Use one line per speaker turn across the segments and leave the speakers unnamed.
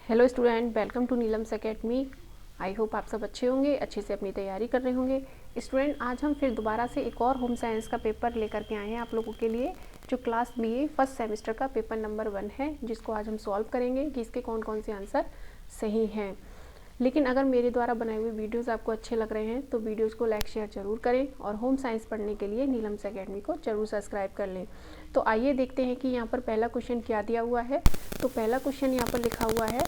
Hello student, welcome to Neelam's academy. I hope आप सब अच्छे होंगे, अच्छे से अपनी तैयारी कर रहे होंगे। स्टूडेंट, आज हम फिर दोबारा से एक और होम साइंस का पेपर लेकर के आए हैं आप लोगों के लिए, जो क्लास BA फर्स्ट सेमेस्टर का पेपर नंबर 1 है, जिसको आज हम सॉल्व करेंगे कि इसके कौन कौन से आंसर सही हैं। लेकिन अगर मेरे द्वारा बनाए हुए वीडियोस आपको अच्छे लग रहे हैं तो वीडियोस को लाइक शेयर जरूर करें और होम साइंस पढ़ने के लिए नीलम्स एकेडमी को जरूर सब्सक्राइब कर लें। तो आइए देखते हैं कि यहाँ पर पहला क्वेश्चन क्या दिया हुआ है। तो पहला क्वेश्चन यहाँ पर लिखा हुआ है,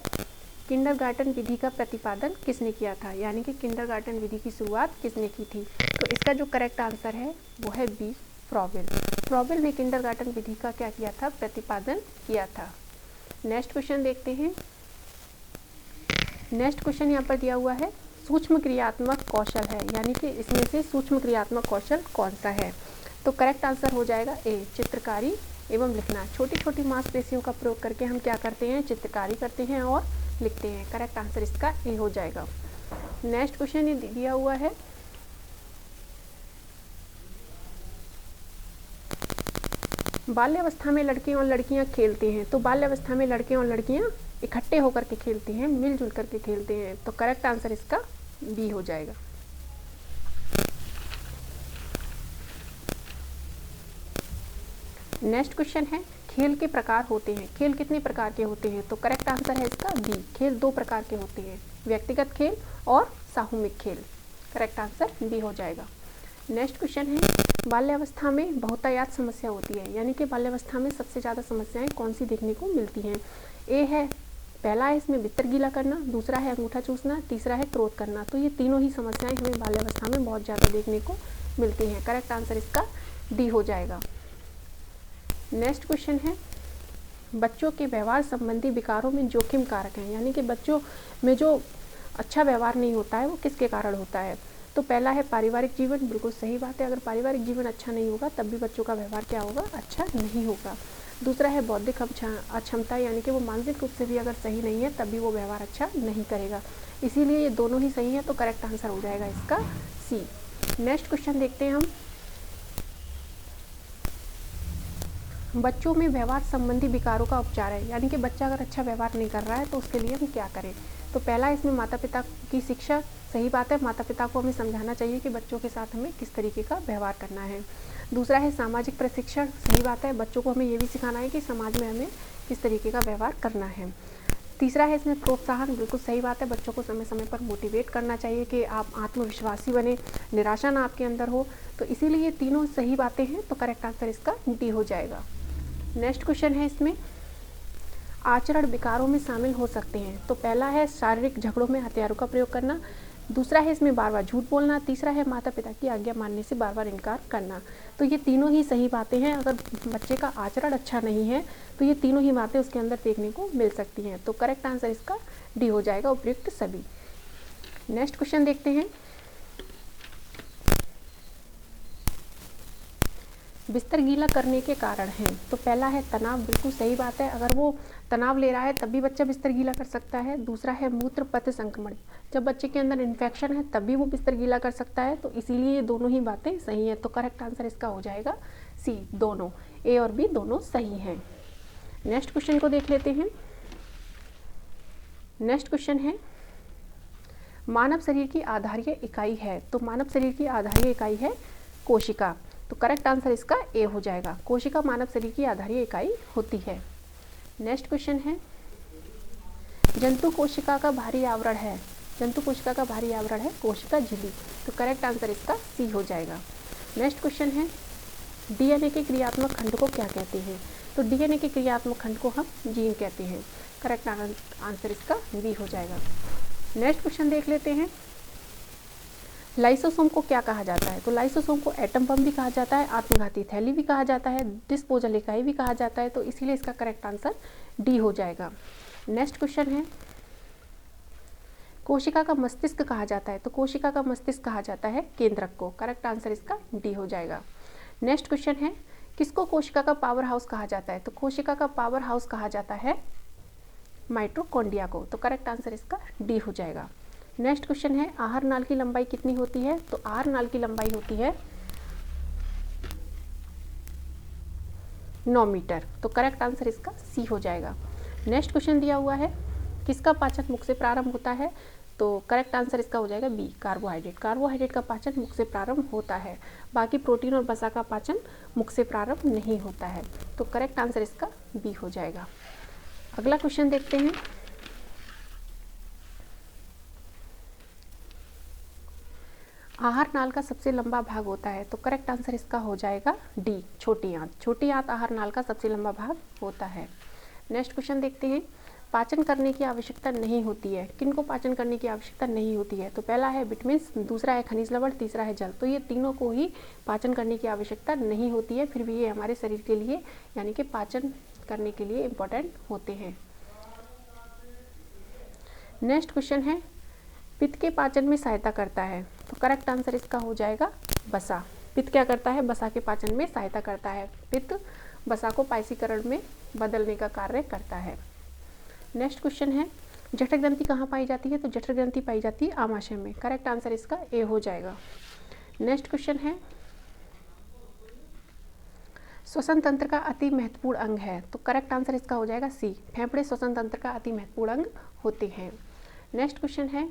किंडरगार्टन विधि का प्रतिपादन किसने किया था, यानी कि किंडरगार्टन विधि की शुरुआत किसने की थी। तो इसका जो करेक्ट आंसर है वो है बी, फ्रॉबेल। फ्रॉबेल ने किंडरगार्टन विधि का क्या किया था, प्रतिपादन किया था। नेक्स्ट क्वेश्चन देखते हैं। नेक्स्ट क्वेश्चन यहाँ पर दिया हुआ है, सूक्ष्म क्रियात्मक कौशल है, यानी कि इसमें से सूक्ष्म क्रियात्मक कौशल कौन सा है। तो करेक्ट आंसर हो जाएगा ए, चित्रकारी एवं लिखना। छोटी छोटी मांसपेशियों का प्रयोग करके हम क्या करते हैं, चित्रकारी करते हैं और लिखते हैं। करेक्ट आंसर इसका ए हो जाएगा। नेक्स्ट क्वेश्चन ये दिया हुआ है, बाल्यावस्था में लड़के और लड़कियां खेलते हैं। तो बाल्यावस्था में लड़के और लड़कियां इकट्ठे होकर के खेलते हैं, मिलजुल करके खेलते हैं। तो करेक्ट आंसर इसका बी हो जाएगा। नेक्स्ट क्वेश्चन है, खेल के प्रकार होते हैं। खेल कितने प्रकार के होते हैं। तो करेक्ट आंसर है इसका बी, खेल 2 प्रकार के होते हैं, व्यक्तिगत खेल और सामूहिक खेल। करेक्ट आंसर बी हो जाएगा। नेक्स्ट क्वेश्चन है, बाल्यावस्था में बहुतायत समस्या होती है, यानी कि बाल्यावस्था में सबसे ज़्यादा समस्याएं कौन सी देखने को मिलती हैं। ए है, पहला है इसमें बिस्तर गीला करना, दूसरा है अंगूठा चूसना, तीसरा है क्रोध करना। तो ये तीनों ही समस्याएं हमें बाल्यावस्था में बहुत ज़्यादा देखने को मिलती हैं। करेक्ट आंसर इसका डी हो जाएगा। नेक्स्ट क्वेश्चन है, बच्चों के व्यवहार संबंधी विकारों में जोखिम कारक हैं, यानी कि बच्चों में जो अच्छा व्यवहार नहीं होता है वो किसके कारण होता है। तो पहला है पारिवारिक जीवन, बिल्कुल सही बात है। अगर पारिवारिक जीवन अच्छा नहीं होगा तब भी बच्चों का व्यवहार क्या होगा, अच्छा नहीं होगा। दूसरा है बौद्धिक अक्षमता, यानी कि वो मानसिक रूप से भी अगर सही नहीं है तब भी वो व्यवहार अच्छा नहीं करेगा। इसीलिए ये दोनों ही सही है, तो करेक्ट आंसर हो जाएगा इसका सी। नेक्स्ट क्वेश्चन देखते हैं हम, बच्चों में व्यवहार संबंधी विकारों का उपचार है, यानी कि बच्चा अगर अच्छा व्यवहार नहीं कर रहा है तो उसके लिए हम क्या करें। तो पहला इसमें माता पिता की शिक्षा, सही बात है, माता पिता को हमें समझाना चाहिए कि बच्चों के साथ हमें किस तरीके का व्यवहार करना है। दूसरा है सामाजिक प्रशिक्षण, सही बात है, बच्चों को हमें ये भी सिखाना है कि समाज में हमें किस तरीके का व्यवहार करना है। तीसरा है इसमें प्रोत्साहन, बिल्कुल सही बात है, बच्चों को समय समय पर मोटिवेट करना चाहिए कि आप आत्मविश्वासी बने, निराशा ना आपके अंदर हो। तो इसीलिए ये तीनों सही बातें हैं, तो करेक्ट आंसर इसका डी हो जाएगा। नेक्स्ट क्वेश्चन है, इसमें आचरण विकारों में शामिल हो सकते हैं। तो पहला है शारीरिक झगड़ों में हथियारों का प्रयोग करना, दूसरा है इसमें बार बार झूठ बोलना, तीसरा है माता पिता की आज्ञा मानने से बार बार इनकार करना। तो ये तीनों ही सही बातें हैं। अगर बच्चे का आचरण अच्छा नहीं है तो ये तीनों ही बातें उसके अंदर देखने को मिल सकती हैं। तो करेक्ट आंसर इसका डी हो जाएगा, उपयुक्त सभी। नेक्स्ट क्वेश्चन देखते हैं, बिस्तर गीला करने के कारण हैं। तो पहला है तनाव, बिल्कुल सही बात है, अगर वो तनाव ले रहा है तब भी बच्चा बिस्तर गीला कर सकता है। दूसरा है मूत्र पथ संक्रमण, जब बच्चे के अंदर इन्फेक्शन है तब भी वो बिस्तर गीला कर सकता है। तो इसीलिए ये दोनों ही बातें सही हैं, तो करेक्ट आंसर इसका हो जाएगा सी, दोनों, ए और बी दोनों सही हैं। नेक्स्ट क्वेश्चन को देख लेते हैं। नेक्स्ट क्वेश्चन है, मानव शरीर की आधारीय इकाई है। तो मानव शरीर की आधारीय इकाई है कोशिका। तो करेक्ट आंसर इसका ए हो जाएगा, कोशिका मानव शरीर की आधारीय इकाई होती है। नेक्स्ट क्वेश्चन है, जंतु कोशिका का भारी आवरण है। जंतु कोशिका का भारी आवरण है कोशिका झिल्ली। तो करेक्ट आंसर इसका सी हो जाएगा। नेक्स्ट क्वेश्चन है, डीएनए के क्रियात्मक खंड को क्या कहते हैं। तो डीएनए के क्रियात्मक खंड को हम जीन कहते हैं। करेक्ट आंसर इसका बी हो जाएगा। नेक्स्ट क्वेश्चन देख लेते हैं, लाइसोसोम को क्या कहा जाता है। तो लाइसोसोम को एटम बम भी कहा जाता है, आत्मघाती थैली भी कहा जाता है, डिस्पोजल इकाई भी कहा जाता है। तो इसीलिए इसका करेक्ट आंसर डी हो जाएगा। नेक्स्ट क्वेश्चन है, कोशिका का मस्तिष्क कहा जाता है। तो कोशिका का मस्तिष्क कहा जाता है केंद्रक को। करेक्ट आंसर इसका डी हो जाएगा। नेक्स्ट क्वेश्चन है, किसको कोशिका का पावर हाउस कहा जाता है। तो कोशिका का पावर हाउस कहा जाता है माइटोकॉन्ड्रिया को। तो करेक्ट आंसर इसका डी हो जाएगा। नेक्स्ट क्वेश्चन है, आहार नाल की लंबाई कितनी होती है। तो आहार नाल की लंबाई होती है 9 मीटर। तो करेक्ट आंसर इसका सी हो जाएगा। नेक्स्ट क्वेश्चन दिया हुआ है, किसका पाचन मुख से प्रारंभ होता है? तो करेक्ट आंसर इसका हो जाएगा बी, कार्बोहाइड्रेट। कार्बोहाइड्रेट का पाचन मुख से प्रारंभ होता है, बाकी प्रोटीन और वसा का पाचन मुख से प्रारंभ नहीं होता है। तो करेक्ट आंसर इसका बी हो जाएगा। अगला क्वेश्चन देखते हैं। आहार नाल का सबसे लंबा भाग होता है, तो करेक्ट आंसर इसका हो जाएगा डी, छोटी आंत। छोटी आंत आहार नाल का सबसे लंबा भाग होता है। नेक्स्ट क्वेश्चन देखते हैं। पाचन करने की आवश्यकता नहीं होती है, किन को पाचन करने की आवश्यकता नहीं होती है? तो पहला है विटामिन, दूसरा है खनिज लवण, तीसरा है जल। तो ये तीनों को ही पाचन करने की आवश्यकता नहीं होती है, फिर भी ये हमारे शरीर के लिए यानी कि पाचन करने के लिए इम्पोर्टेंट होते हैं। नेक्स्ट क्वेश्चन है, पित्त के पाचन में सहायता करता है, तो करेक्ट आंसर इसका हो जाएगा वसा। पित्त क्या करता है? वसा के पाचन में सहायता करता है। पित्त वसा को पायसीकरण में बदलने का कार्य करता है। नेक्स्ट क्वेश्चन है, जठर ग्रंथि कहाँ पाई जाती है? तो जठर ग्रंथि पाई जाती है आमाशय में। करेक्ट आंसर इसका ए हो जाएगा। नेक्स्ट क्वेश्चन है, श्वसन तंत्र का अति महत्वपूर्ण अंग है, तो करेक्ट आंसर इसका हो जाएगा सी, फेफड़े श्वसन तंत्र का अति महत्वपूर्ण अंग होते हैं। नेक्स्ट क्वेश्चन है,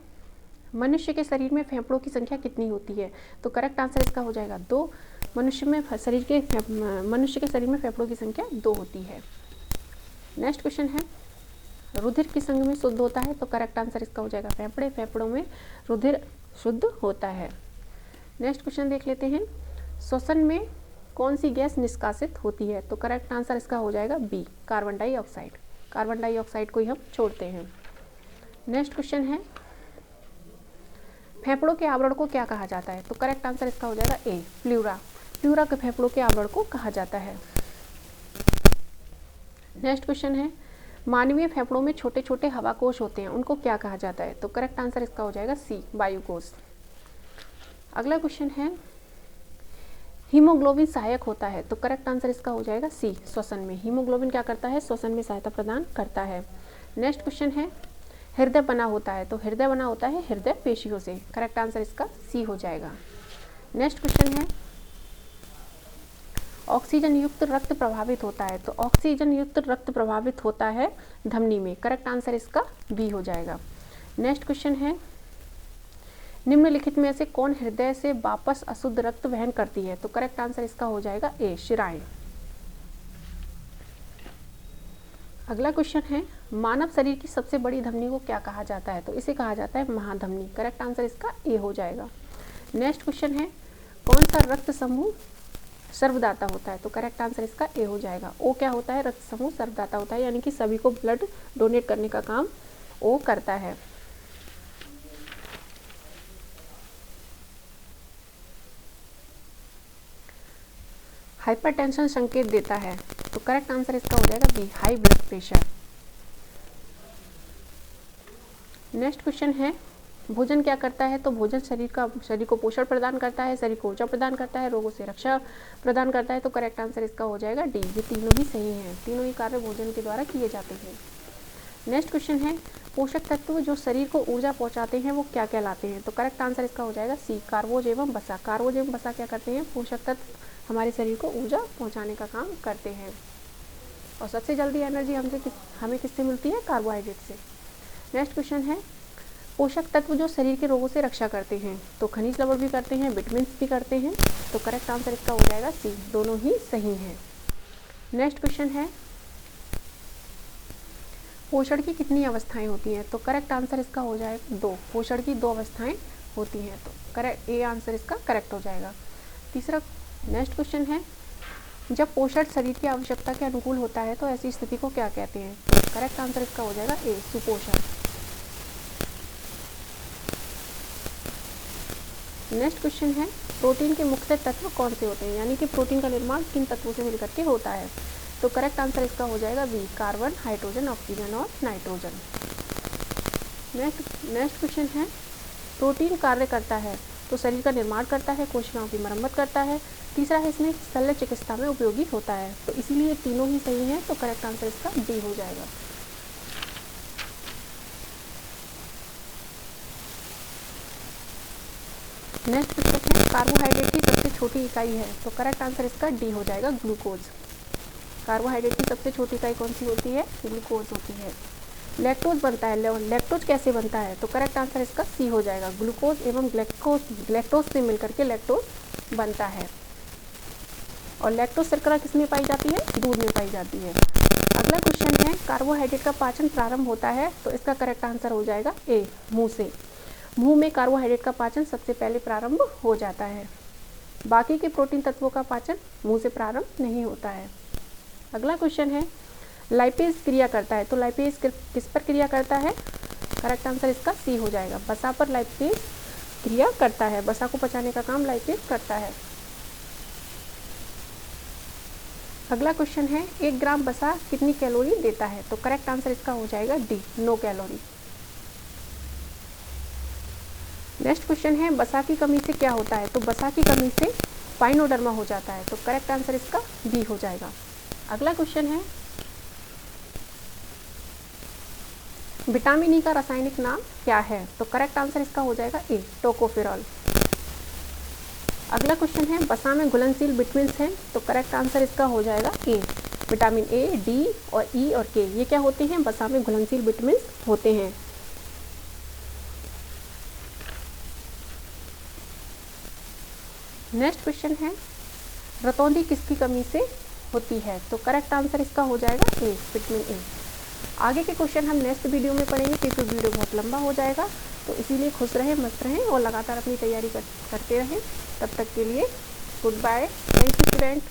मनुष्य के शरीर में फेफड़ों की संख्या कितनी होती है? तो करेक्ट आंसर इसका हो जाएगा 2। मनुष्य के शरीर में फेफड़ों की संख्या 2 होती है। नेक्स्ट क्वेश्चन है, रुधिर किस अंग में शुद्ध होता है? तो करेक्ट आंसर इसका हो जाएगा फेफड़े। फेफड़ों में रुधिर शुद्ध होता है। नेक्स्ट क्वेश्चन देख लेते हैं। श्वसन में कौन सी गैस निष्कासित होती है? तो करेक्ट आंसर इसका हो जाएगा B, carbon dioxide. Carbon dioxide को ही हम छोड़ते हैं। नेक्स्ट क्वेश्चन है, फेफड़ों के आवरण को क्या कहा जाता है? तो करेक्ट आंसर इसका हो जाएगा ए, प्लूरा। प्लूरा के फेफड़ों के आवरण को कहा जाता है। नेक्स्ट क्वेश्चन है, मानवीय फेफड़ों में छोटे छोटे हवाकोश होते हैं, उनको क्या कहा जाता है? तो करेक्ट आंसर इसका हो जाएगा सी, वायुकोश। अगला क्वेश्चन है, हीमोग्लोबिन सहायक होता है, तो करेक्ट आंसर इसका हो जाएगा सी, श्वसन में। हीमोग्लोबिन क्या करता है? श्वसन में सहायता प्रदान करता है। नेक्स्ट क्वेश्चन है, हृदय बना होता है, तो हृदय बना होता है हृदय पेशियों से। करेक्ट आंसर इसका सी हो जाएगा। नेक्स्ट क्वेश्चन है, ऑक्सीजन युक्त रक्त प्रभावित होता है, तो ऑक्सीजन युक्त रक्त प्रभावित होता है धमनी में। करेक्ट आंसर इसका बी हो जाएगा। नेक्स्ट क्वेश्चन है, निम्नलिखित में से कौन हृदय से वापस अशुद्ध रक्त वहन करती है? तो करेक्ट आंसर इसका हो जाएगा ए, शिराएं। अगला क्वेश्चन है, मानव शरीर की सबसे बड़ी धमनी को क्या कहा जाता है? तो इसे कहा जाता है महाधमनी। करेक्ट आंसर इसका ए हो जाएगा। नेक्स्ट क्वेश्चन है, कौन सा रक्त समूह सर्वदाता होता है? तो करेक्ट आंसर इसका ए हो जाएगा। ओ क्या होता है? रक्त समूह सर्वदाता होता है, यानी कि सभी को ब्लड डोनेट करने का काम ओ करता है। हाइपरटेंशन संकेत देता है, तो करेक्ट आंसर इसका हो जाएगा B, high blood pressure. Next question है, भोजन क्या करता है? तो भोजन शरीर को पोषण प्रदान करता है, शरीर को ऊर्जा प्रदान करता है, रोगों से रक्षा प्रदान करता है। तो करेक्ट आंसर इसका हो जाएगा डी, ये तीनों ही सही हैं। तीनों ही कार्य भोजन के द्वारा किए जाते हैं। नेक्स्ट क्वेश्चन है, पोषक तत्व जो शरीर को ऊर्जा पहुंचाते हैं वो क्या कहलाते हैं? तो करेक्ट आंसर इसका हो जाएगा सी, कार्बोज एवं वसा। कार्बोज एवं वसा क्या करते हैं? पोषक तत्व हमारे शरीर को ऊर्जा पहुंचाने का काम करते हैं। और सबसे जल्दी एनर्जी हमें किससे मिलती है? कार्बोहाइड्रेट से। नेक्स्ट क्वेश्चन है, पोषक तत्व जो शरीर के रोगों से रक्षा करते हैं, तो खनिज लवण भी करते हैं, विटामिन भी करते हैं। तो करेक्ट आंसर इसका हो जाएगा सी, दोनों ही सही हैं। नेक्स्ट क्वेश्चन है, पोषण की कितनी अवस्थाएं होती हैं? तो करेक्ट आंसर इसका हो जाएगा 2। पोषण की 2 अवस्थाएं होती हैं, तो करेक्ट ए आंसर इसका करेक्ट हो जाएगा। तीसरा नेक्स्ट क्वेश्चन है, जब पोषण शरीर की आवश्यकता के अनुकूल होता है तो ऐसी स्थिति को क्या कहते हैं? करेक्ट आंसर इसका हो जाएगा ए, सुपोषण। नेक्स्ट क्वेश्चन है, प्रोटीन के मुख्य तत्व कौन से होते हैं, यानी कि प्रोटीन का निर्माण किन तत्वों से मिलकर के होता है? तो करेक्ट आंसर इसका हो जाएगा बी, कार्बन, हाइड्रोजन, ऑक्सीजन और नाइट्रोजन। नेक्स्ट क्वेश्चन है, प्रोटीन कार्य करता है तो शरीर का निर्माण करता है, कोशिकाओं की मरम्मत करता है। तीसरा है, इसमें शल्य चिकित्सा में उपयोगी होता है। तो इसीलिए तीनों ही सही हैं, तो करेक्ट आंसर इसका डी हो जाएगा। नेक्स्ट क्वेश्चन है, कार्बोहाइड्रेट की सबसे छोटी इकाई है, तो करेक्ट आंसर इसका डी हो जाएगा, ग्लूकोज। कार्बोहाइड्रेट की सबसे छोटी इकाई कौन सी होती है? ग्लूकोज होती है। लैक्टोज बनता है। लैक्टोज कैसे बनता है? तो करेक्ट आंसर इसका सी हो जाएगा। ग्लूकोज एवं लैक्टोज से मिलकर के लैक्टोज बनता है। और लैक्टोज शर्करा किसमें पाई जाती है? दूध में पाई जाती है। अगला क्वेश्चन है, कार्बोहाइड्रेट का पाचन प्रारंभ होता है, तो इसका करेक्ट आंसर हो जाएगा ए, मुंह से। मुंह में कार्बोहाइड्रेट का पाचन सबसे पहले प्रारंभ हो जाता है। बाकी के प्रोटीन तत्वों का पाचन मुंह से प्रारंभ नहीं होता है। अगला क्वेश्चन है, लाइपेज क्रिया करता है, तो लाइपेज किस पर क्रिया करता है? करेक्ट आंसर इसका सी हो जाएगा। वसा पर लाइपेज क्रिया करता है। वसा को पचाने का काम लाइपेज करता है। अगला क्वेश्चन है, 1 ग्राम वसा कितनी कैलोरी देता है? तो करेक्ट आंसर इसका हो जाएगा डी, 9 कैलोरी। नेक्स्ट क्वेश्चन है, वसा की कमी से क्या होता है? तो वसा की कमी से पाइनोडर्मा हो जाता है, तो करेक्ट आंसर इसका बी हो जाएगा। अगला क्वेश्चन है, विटामिन ई का रासायनिक नाम क्या है? तो करेक्ट आंसर इसका हो जाएगा ए, टोकोफेरॉल। अगला क्वेश्चन है, वसा में घुलनशील विटामिन हैं, तो करेक्ट आंसर इसका हो जाएगा ए, विटामिन ए, डी और ई और के, ये क्या होते हैं? वसा में घुलनशील विटामिन होते हैं। नेक्स्ट क्वेश्चन है, रतौंधी किसकी कमी से होती है? तो करेक्ट आंसर इसका हो जाएगा ए, विटामिन ए। आगे के क्वेश्चन हम नेक्स्ट वीडियो में पढ़ेंगे, क्योंकि वीडियो बहुत लंबा हो जाएगा, तो इसीलिए खुश रहें, मस्त रहें और लगातार अपनी तैयारी करते रहें। तब तक के लिए goodbye. Thank you student.